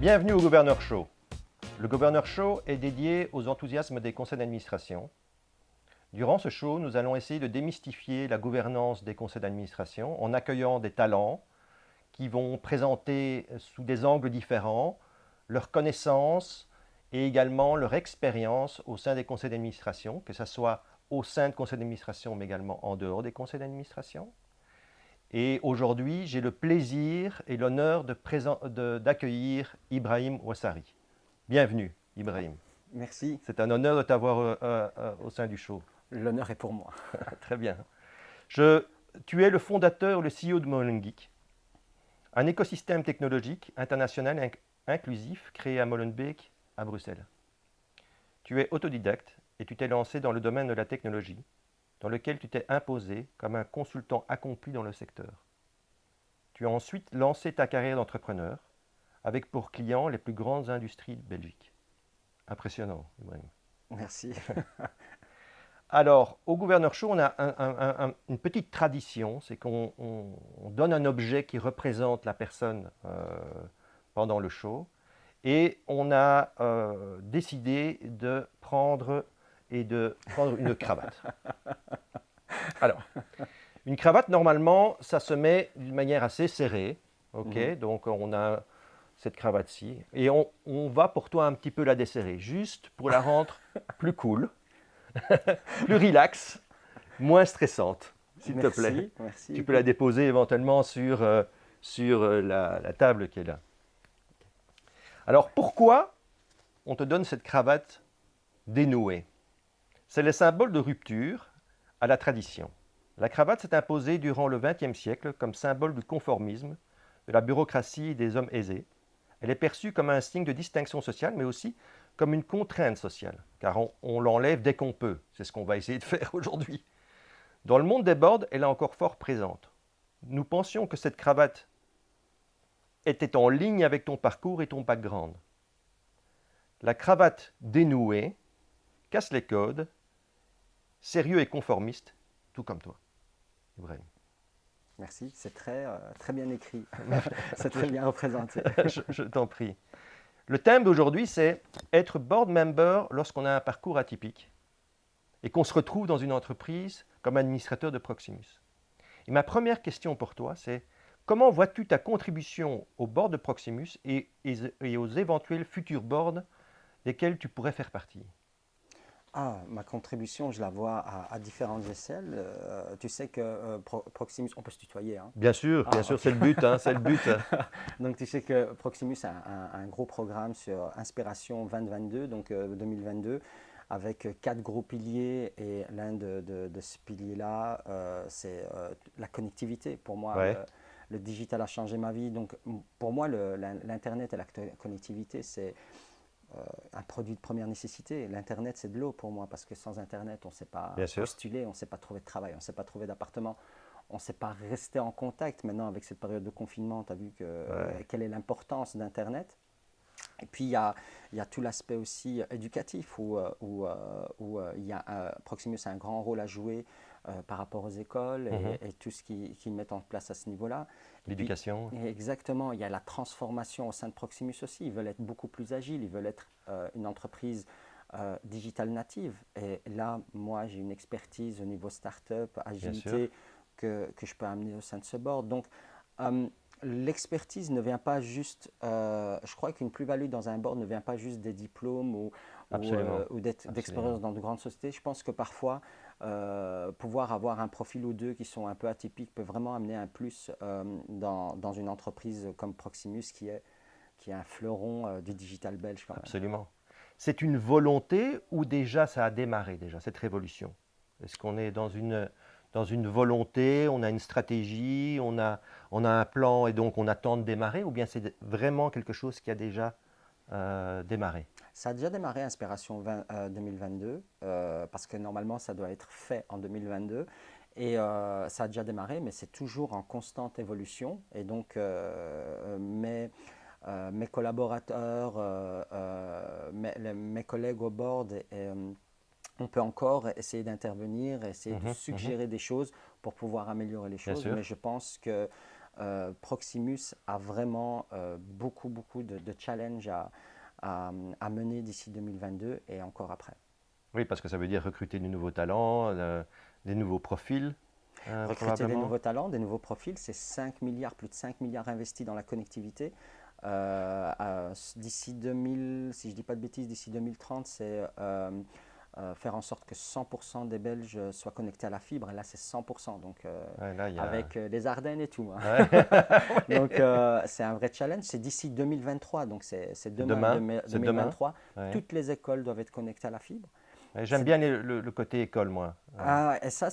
Bienvenue au Gouverneur Show. Le Gouverneur Show est dédié aux enthousiasmes des conseils d'administration. Durant ce show, nous allons essayer de démystifier la gouvernance des conseils d'administration en accueillant des talents qui vont présenter sous des angles différents leurs connaissances et également leur expérience au sein des conseils d'administration, que ce soit au sein de conseils d'administration mais également en dehors des conseils d'administration. Et aujourd'hui, j'ai le plaisir et l'honneur d'accueillir Ibrahim Ouassari. Bienvenue, Ibrahim. Merci. C'est un honneur de t'avoir au sein du show. L'honneur est pour moi. Très bien. Tu es le fondateur, le CEO de Molenbeek, un écosystème technologique international inclusif créé à Molenbeek, à Bruxelles. Tu es autodidacte et tu t'es lancé dans le domaine de la technologie, dans lequel tu t'es imposé comme un consultant accompli dans le secteur. Tu as ensuite lancé ta carrière d'entrepreneur avec pour clients les plus grandes industries de Belgique. Impressionnant, Ibrahim. Merci. Alors, au Gouverneur Show, on a une petite tradition, c'est qu'on donne un objet qui représente la personne pendant le show. Et on a décidé de prendre une cravate. Alors, une cravate, normalement, ça se met d'une manière assez serrée. Ok, donc on a cette cravate-ci. Et on va pour toi un petit peu la desserrer, juste pour la rendre plus cool, plus relax, moins stressante, s'il te plaît. Merci. Tu peux la déposer éventuellement sur la table qui est là. Alors, pourquoi on te donne cette cravate dénouée? C'est le symbole de rupture à la tradition. La cravate s'est imposée durant le XXe siècle comme symbole du conformisme, de la bureaucratie et des hommes aisés. Elle est perçue comme un signe de distinction sociale, mais aussi comme une contrainte sociale, car on l'enlève dès qu'on peut. C'est ce qu'on va essayer de faire aujourd'hui. Dans le monde des boards, elle est encore fort présente. Nous pensions que cette cravate était en ligne avec ton parcours et ton background. La cravate dénouée casse les codes, sérieux et conformiste, tout comme toi, Ibrahim. Merci, c'est très bien écrit. C'est très bien représenté. Je t'en prie. Le thème d'aujourd'hui, c'est être board member lorsqu'on a un parcours atypique et qu'on se retrouve dans une entreprise comme administrateur de Proximus. Et ma première question pour toi, c'est comment vois-tu ta contribution au board de Proximus et aux éventuels futurs boards desquels tu pourrais faire partie? Ma contribution, je la vois à différentes échelles. Tu sais que Proximus, on peut se tutoyer, hein? Bien sûr, Okay. c'est le but, hein, c'est le but. Donc tu sais que Proximus a un gros programme sur Inspiration 2022, donc 2022, avec 4 gros piliers, et l'un de ces piliers-là, c'est la connectivité. Pour moi, Ouais. le digital a changé ma vie. Donc pour moi, l'Internet et la connectivité, c'est un produit de première nécessité. L'Internet, c'est de l'eau pour moi, parce que sans Internet, on ne sait pas postuler, on ne sait pas trouver de travail, on ne sait pas trouver d'appartement, on ne sait pas rester en contact. Maintenant, avec cette période de confinement, tu as vu quelle est l'importance d'Internet. Et puis, il y a tout l'aspect aussi éducatif, où Proximus a un grand rôle à jouer par rapport aux écoles et tout ce qu'ils mettent en place à ce niveau-là. L'éducation. Exactement, il y a la transformation au sein de Proximus aussi. Ils veulent être beaucoup plus agiles, ils veulent être une entreprise digital native. Et là, moi, j'ai une expertise au niveau start-up, agilité, que je peux amener au sein de ce board. Donc, l'expertise ne vient pas juste, je crois qu'une plus-value dans un board ne vient pas juste des diplômes ou d'expérience dans de grandes sociétés. Je pense que parfois, pouvoir avoir un profil ou deux qui sont un peu atypiques peut vraiment amener un plus dans une entreprise comme Proximus qui est un fleuron du digital belge. Quand même. Absolument. C'est une volonté ou déjà ça a démarré déjà, cette révolution? Est-ce qu'on est dans une volonté, on a une stratégie, on a un plan et donc on attend de démarrer, ou bien c'est vraiment quelque chose qui a déjà démarré? Ça a déjà démarré Inspiration 2022, parce que normalement ça doit être fait en 2022. Et ça a déjà démarré, mais c'est toujours en constante évolution. Et donc mes collaborateurs, mes collègues au board, on peut encore essayer d'intervenir, essayer de suggérer des choses pour pouvoir améliorer les choses. Mais je pense que Proximus a vraiment beaucoup de challenges à mener d'ici 2022 et encore après. Oui, parce que ça veut dire recruter de nouveaux talents, des nouveaux profils. Recruter des nouveaux talents, des nouveaux profils, c'est 5 milliards, plus de 5 milliards investis dans la connectivité. D'ici 2000, si je ne dis pas de bêtises, d'ici 2030, c'est faire en sorte que 100% des Belges soient connectés à la fibre. Et là, c'est 100%, donc avec les Ardennes et tout. Hein. Ouais. Donc, c'est un vrai challenge. C'est d'ici 2023, donc c'est demain, 2023. Ouais. Toutes les écoles doivent être connectées à la fibre. J'aime bien le côté école, moi. Ouais. Ah, et ça,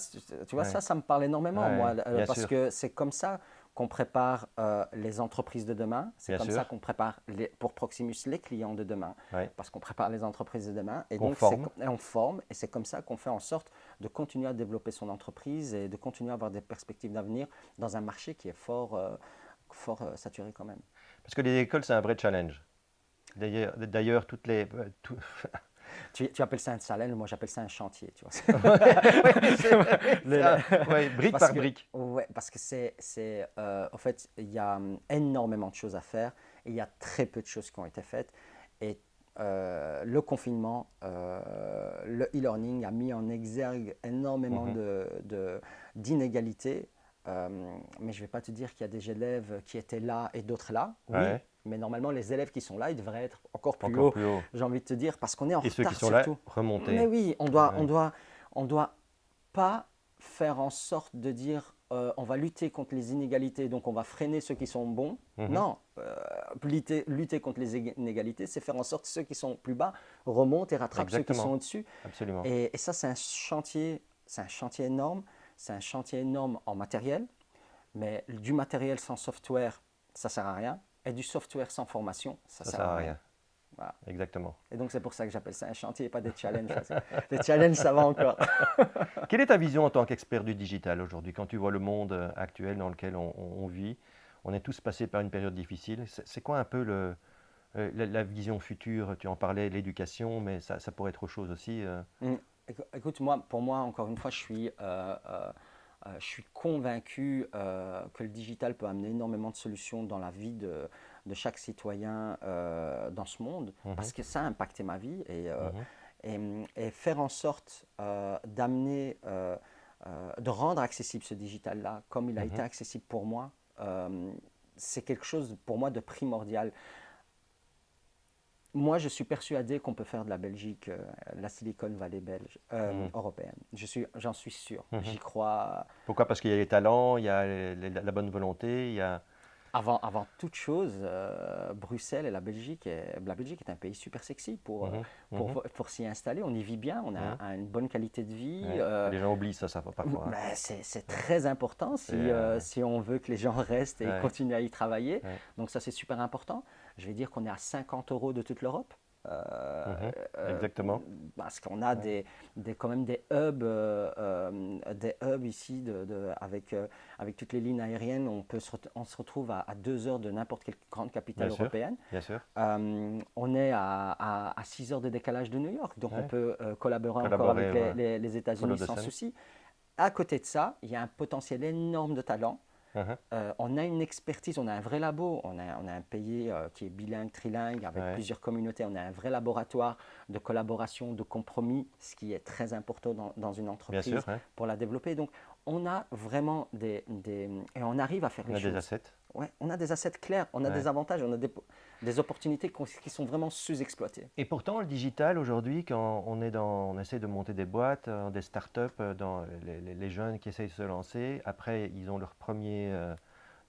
tu vois, ça me parle énormément, moi, parce que c'est comme ça qu'on prépare les entreprises de demain. C'est comme ça qu'on prépare pour Proximus les clients de demain, parce qu'on prépare les entreprises de demain. Et donc, on forme, et c'est comme ça qu'on fait en sorte de continuer à développer son entreprise et de continuer à avoir des perspectives d'avenir dans un marché qui est fort saturé quand même. Parce que les écoles, c'est un vrai challenge. D'ailleurs, toutes les... Tu appelles ça un challenge, moi j'appelle ça un chantier, tu vois. Brique par brique. Oui, parce que en fait, il y a énormément de choses à faire et il y a très peu de choses qui ont été faites. Et le confinement, le e-learning a mis en exergue énormément d'inégalités. Mais je ne vais pas te dire qu'il y a des élèves qui étaient là et d'autres là. Oui. Mais normalement, les élèves qui sont là, ils devraient être encore plus haut. J'ai envie de te dire, parce qu'on est en retard. Et ceux qui sont surtout. Là, remonter. Mais oui, on doit pas faire en sorte de dire on va lutter contre les inégalités, donc on va freiner ceux qui sont bons. Non, lutter contre les inégalités, c'est faire en sorte que ceux qui sont plus bas remontent et rattrapent ceux qui sont au-dessus. Absolument. Et ça, c'est un chantier énorme. C'est un chantier énorme en matériel, mais du matériel sans software, ça ne sert à rien. Et du software sans formation, ça ne sert à rien. Voilà. Exactement. Et donc, c'est pour ça que j'appelle ça un chantier et pas des challenges. Les challenges, ça va encore. Quelle est ta vision en tant qu'expert du digital aujourd'hui, quand tu vois le monde actuel dans lequel on vit? On est tous passés par une période difficile. C'est quoi un peu la vision future? Tu en parlais, l'éducation, mais ça pourrait être autre chose aussi. Écoute, pour moi, encore une fois, je suis convaincu que le digital peut amener énormément de solutions dans la vie de chaque citoyen dans ce monde, parce que ça a impacté ma vie et faire en sorte d'amener, de rendre accessible ce digital-là comme il a été accessible pour moi, c'est quelque chose pour moi de primordial. Moi, je suis persuadé qu'on peut faire de la Belgique la Silicon Valley belge, européenne. J'en suis sûr. J'y crois. Pourquoi? Parce qu'il y a les talents, il y a la bonne volonté, il y a... Avant toute chose, Bruxelles et la Belgique est un pays super sexy pour s'y installer. On y vit bien, on a une bonne qualité de vie. Les gens oublient ça parfois. C'est très important si on veut que les gens restent et continuent à y travailler. Donc ça, c'est super important. Je vais dire qu'on est à 50 € de toute l'Europe. Exactement. Parce qu'on a quand même des hubs ici avec toutes les lignes aériennes. On se retrouve à 2 heures de n'importe quelle grande capitale européenne. Bien sûr. On est à 6 heures de décalage de New York, donc on peut collaborer encore avec les États-Unis sans souci. À côté de ça, il y a un potentiel énorme de talent. On a une expertise, on a un vrai labo, on a un pays qui est bilingue, trilingue, avec plusieurs communautés, on a un vrai laboratoire de collaboration, de compromis, ce qui est très important dans une entreprise pour la développer. Donc, on a vraiment et on arrive à faire les choses. On a des assets. Ouais, on a des assets clairs, on a des avantages, on a des opportunités qui sont vraiment sous-exploitées. Et pourtant, le digital aujourd'hui, quand on essaie de monter des boîtes, des startups, dans les jeunes qui essayent de se lancer, après ils ont leurs premiers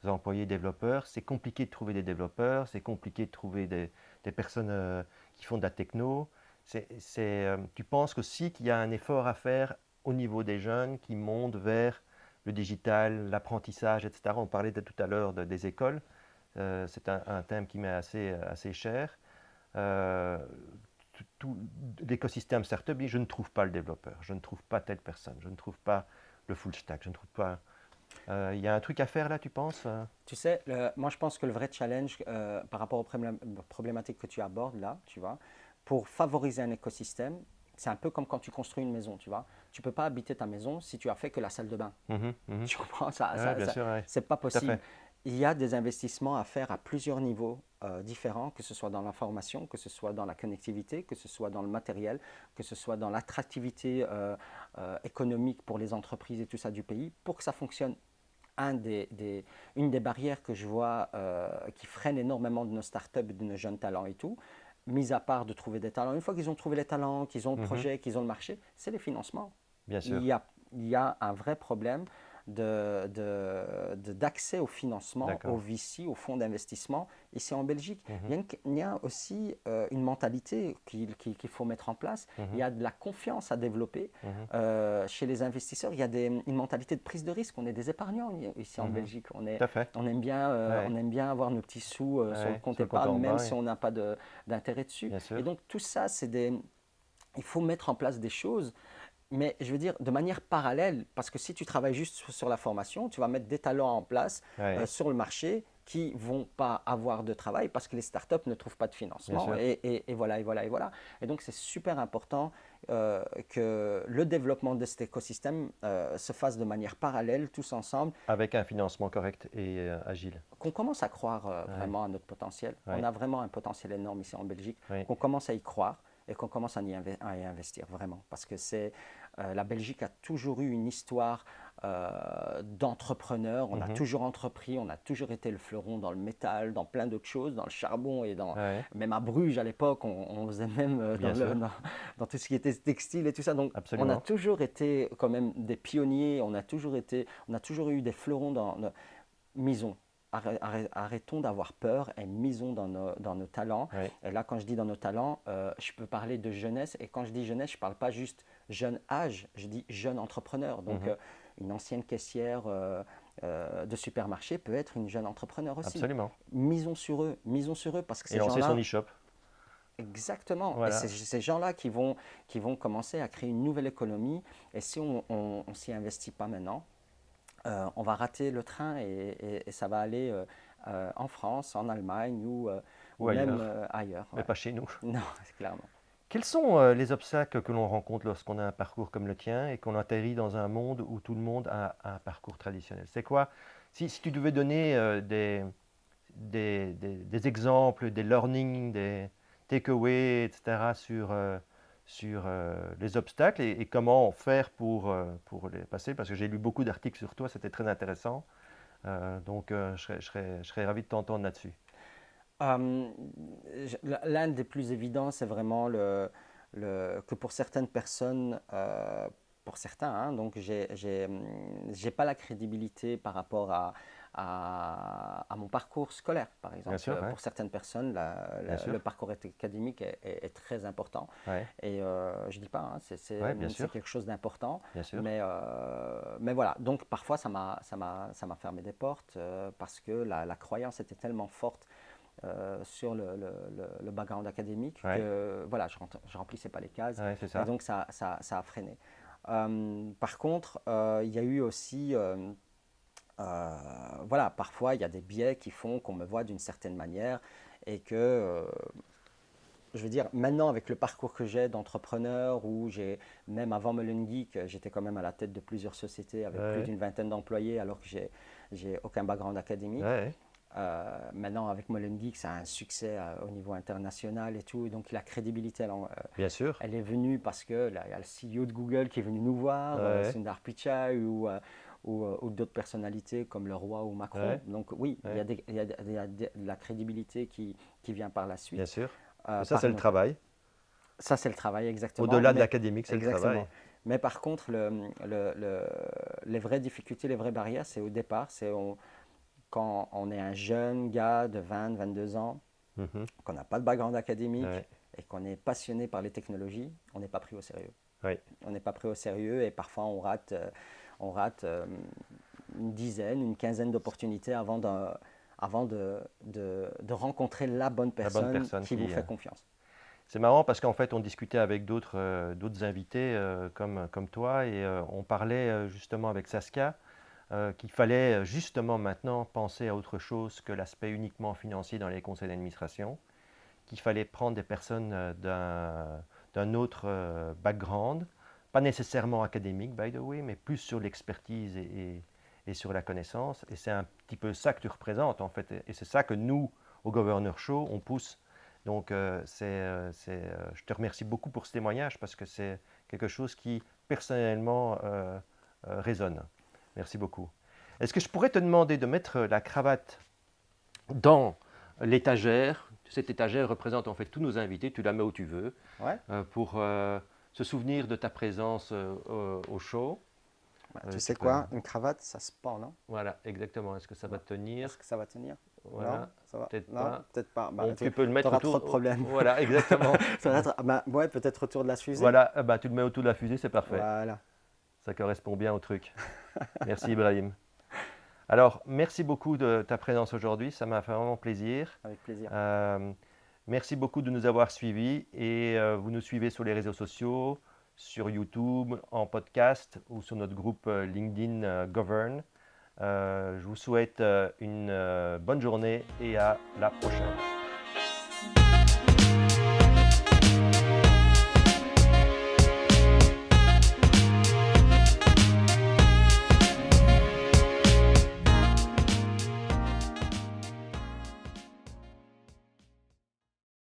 employés développeurs, c'est compliqué de trouver des développeurs, c'est compliqué de trouver des personnes qui font de la techno. Tu penses aussi qu'il y a un effort à faire au niveau des jeunes qui montent vers le digital, l'apprentissage, etc. On parlait tout à l'heure des écoles. C'est un thème qui m'est assez cher. Tout l'écosystème startup, je ne trouve pas le développeur, je ne trouve pas telle personne, je ne trouve pas le full stack, je ne trouve pas... Il y a un truc à faire là, tu penses? Tu sais, moi je pense que le vrai challenge par rapport aux problématiques que tu abordes là, tu vois, pour favoriser un écosystème, c'est un peu comme quand tu construis une maison, tu vois. Tu ne peux pas habiter ta maison si tu as fait que la salle de bain. Tu comprends ça? C'est pas possible. il y a des investissements à faire à plusieurs niveaux différents, que ce soit dans l'information, que ce soit dans la connectivité, que ce soit dans le matériel, que ce soit dans l'attractivité économique pour les entreprises et tout ça du pays, pour que ça fonctionne. Une des barrières que je vois qui freine énormément de nos startups, de nos jeunes talents et tout, mis à part de trouver des talents, une fois qu'ils ont trouvé les talents, qu'ils ont le projet, qu'ils ont le marché, c'est les financements. Bien sûr. Il y a un vrai problème d'accès au financement, au VC, au fonds d'investissement, ici en Belgique. Il y a aussi une mentalité qu'il faut mettre en place. Il y a de la confiance à développer chez les investisseurs. Il y a une mentalité de prise de risque. On est des épargnants ici en Belgique. On aime bien avoir nos petits sous sur le compte épargne, même si on n'a pas d'intérêt dessus. Et donc tout ça, il faut mettre en place des choses. Mais je veux dire, de manière parallèle, parce que si tu travailles juste sur la formation, tu vas mettre des talents en place sur le marché qui ne vont pas avoir de travail parce que les startups ne trouvent pas de financement. Et voilà. Et donc, c'est super important que le développement de cet écosystème se fasse de manière parallèle, tous ensemble. Avec un financement correct et agile. Qu'on commence à croire vraiment à notre potentiel. On a vraiment un potentiel énorme ici en Belgique. Qu'on commence à y croire et qu'on commence à y investir vraiment. Parce que la Belgique a toujours eu une histoire d'entrepreneurs. On a toujours entrepris, on a toujours été le fleuron dans le métal, dans plein d'autres choses, dans le charbon et même à Bruges à l'époque, on faisait même dans tout ce qui était textile et tout ça. Donc on a toujours été quand même des pionniers, on a toujours eu des fleurons misons. Arrêtons d'avoir peur et misons dans nos talents. Et là, quand je dis dans nos talents, je peux parler de jeunesse. Et quand je dis jeunesse, je ne parle pas juste jeune âge, je dis jeune entrepreneur. Donc, une ancienne caissière de supermarché peut être une jeune entrepreneur aussi. Absolument. Misons sur eux parce que et lancer son e-shop. Exactement. Voilà. Et c'est ces gens-là qui vont commencer à créer une nouvelle économie. Et si on ne s'y investit pas maintenant, on va rater le train et ça va aller en France, en Allemagne ou même ailleurs. Mais pas chez nous. Non, clairement. Quels sont les obstacles que l'on rencontre lorsqu'on a un parcours comme le tien et qu'on atterrit dans un monde où tout le monde a un parcours traditionnel? C'est quoi, si tu devais donner des exemples, des learnings, des takeaways, etc. sur les obstacles et comment faire pour les passer, parce que j'ai lu beaucoup d'articles sur toi, c'était très intéressant. Donc je serais ravi de t'entendre là-dessus. L'un des plus évidents, c'est vraiment que pour certaines personnes, pour certains, donc j'ai pas la crédibilité par rapport à mon parcours scolaire, par exemple. Bien sûr, pour certaines personnes, le parcours académique est très important. Et je dis pas, c'est quelque chose d'important. Mais voilà, donc parfois ça m'a fermé des portes parce que la croyance était tellement forte sur le background académique que voilà, je remplissais pas les cases. Et donc ça a freiné. Par contre, il y a eu aussi voilà, parfois il y a des biais qui font qu'on me voit d'une certaine manière et que je veux dire, maintenant avec le parcours que j'ai d'entrepreneur, où même avant Mullen Geek, j'étais quand même à la tête de plusieurs sociétés avec plus d'une vingtaine d'employés alors que j'ai aucun background académique. Maintenant, avec Mullen Geek, ça a un succès au niveau international et tout. Et donc, la crédibilité, bien sûr, elle est venue parce qu'il y a le CEO de Google qui est venu nous voir, Sundar Pichai ou d'autres personnalités comme le roi ou Macron. Donc, oui, il y a de la crédibilité qui vient par la suite. Bien sûr. Ça, c'est le travail. Ça, c'est le travail, exactement. Au-delà de l'académique, c'est le travail. Mais par contre, les vraies difficultés, les vraies barrières, c'est au départ, quand on est un jeune gars de 20, 22 ans, qu'on n'a pas de background académique et qu'on est passionné par les technologies, on n'est pas pris au sérieux. On n'est pas pris au sérieux et parfois on rate une dizaine, une quinzaine d'opportunités avant de rencontrer la bonne personne qui vous fait confiance. C'est marrant parce qu'en fait, on discutait avec d'autres invités comme toi et on parlait justement avec Saskia qu'il fallait justement maintenant penser à autre chose que l'aspect uniquement financier dans les conseils d'administration, qu'il fallait prendre des personnes d'un autre background, pas nécessairement académique, by the way, mais plus sur l'expertise et et sur la connaissance. Et c'est un petit peu ça que tu représentes, en fait. Et c'est ça que nous, au Governor Show, on pousse. Donc, je te remercie beaucoup pour ce témoignage parce que c'est quelque chose qui, personnellement, résonne. Merci beaucoup. Est-ce que je pourrais te demander de mettre la cravate dans l'étagère? Cette étagère représente en fait tous nos invités, tu la mets où tu veux, Ouais. Pour se souvenir de ta présence au show. Tu sais quoi, une cravate, ça se pend, non? Voilà, exactement. Est-ce que ça va tenir? Est-ce que ça va tenir? Voilà. Non, ça va. Peut-être Non, pas. peut-être pas. Bah, Bon, tu peux le mettre auras autour. trop de problèmes. Voilà, exactement. Ouais, peut-être autour de la fusée. Voilà, bah, tu le mets autour de la fusée, c'est parfait. Voilà. Ça correspond bien au truc. Merci Ibrahim. Alors, merci beaucoup de ta présence aujourd'hui, ça m'a fait vraiment plaisir. Avec plaisir. Merci beaucoup de nous avoir suivis et vous nous suivez sur les réseaux sociaux, sur YouTube, en podcast ou sur notre groupe LinkedIn Govern. Je vous souhaite une bonne journée et à la prochaine.